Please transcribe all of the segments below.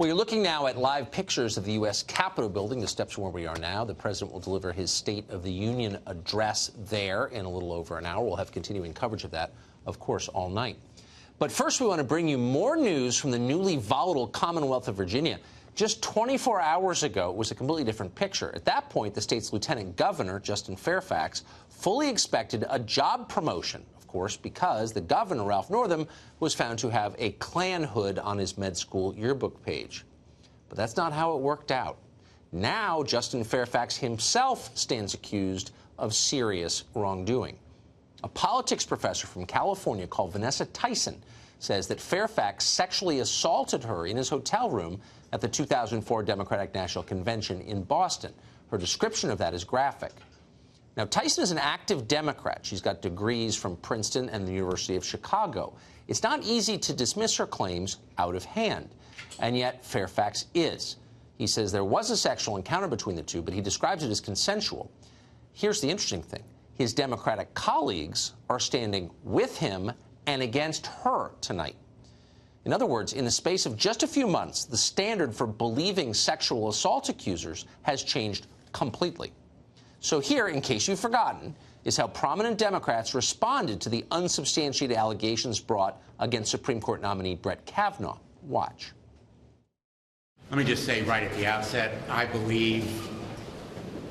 Well, you're looking now at live pictures of the U.S. Capitol building, the steps where we are now. The president will deliver his State of the Union address there in a little over an hour. We'll have continuing coverage of that, of course, all night. But first, we want to bring you more news from the newly volatile Commonwealth of Virginia. Just 24 hours ago, it was a completely different picture. At that point, the state's lieutenant governor, Justin Fairfax, fully expected a job promotion, of course, because the governor, Ralph Northam, was found to have a Klan hood on his med school yearbook page. But that's not how it worked out. Now, Justin Fairfax himself stands accused of serious wrongdoing. A politics professor from California called Vanessa Tyson says that Fairfax sexually assaulted her in his hotel room at the 2004 Democratic National Convention in Boston. Her description of that is graphic. Now, Tyson is an active Democrat. She's got degrees from Princeton and the University of Chicago. It's not easy to dismiss her claims out of hand, and yet Fairfax is. He says there was a sexual encounter between the two, but he describes it as consensual. Here's the interesting thing. His Democratic colleagues are standing with him and against her tonight. In other words, in the space of just a few months, the standard for believing sexual assault accusers has changed completely. So here, in case you've forgotten, is how prominent Democrats responded to the unsubstantiated allegations brought against Supreme Court nominee Brett Kavanaugh. Watch. Let me just say right at the outset, I believe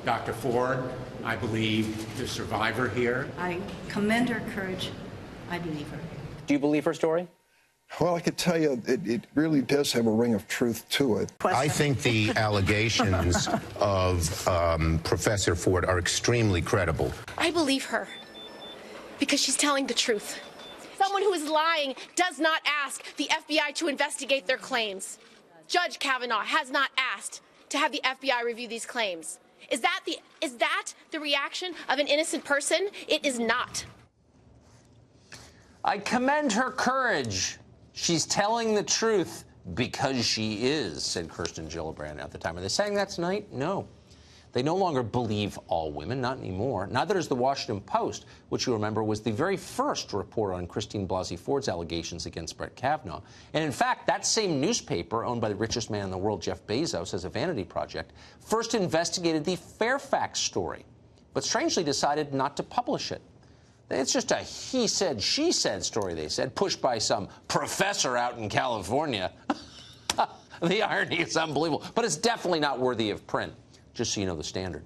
Dr. Ford. I believe the survivor here. I commend her courage. I believe her. Do you believe her story? Well, I could tell you it really does have a ring of truth to it. I think the allegations of Professor Ford are extremely credible. I believe her because she's telling the truth. Someone who is lying does not ask the FBI to investigate their claims. Judge Kavanaugh has not asked to have the FBI review these claims. Is that the reaction of an innocent person? It is not. I commend her courage. She's telling the truth because she is, said Kirsten Gillibrand at the time. Are they saying that tonight? No. They no longer believe all women, not anymore. Neither does the Washington Post, which you remember was the very first to report on Christine Blasey Ford's allegations against Brett Kavanaugh. And in fact, that same newspaper, owned by the richest man in the world, Jeff Bezos, as a vanity project, first investigated the Fairfax story, but strangely decided not to publish it. It's just a he said, she said story, they said, pushed by some professor out in California. The irony is unbelievable, but it's definitely not worthy of print, just so you know the standard.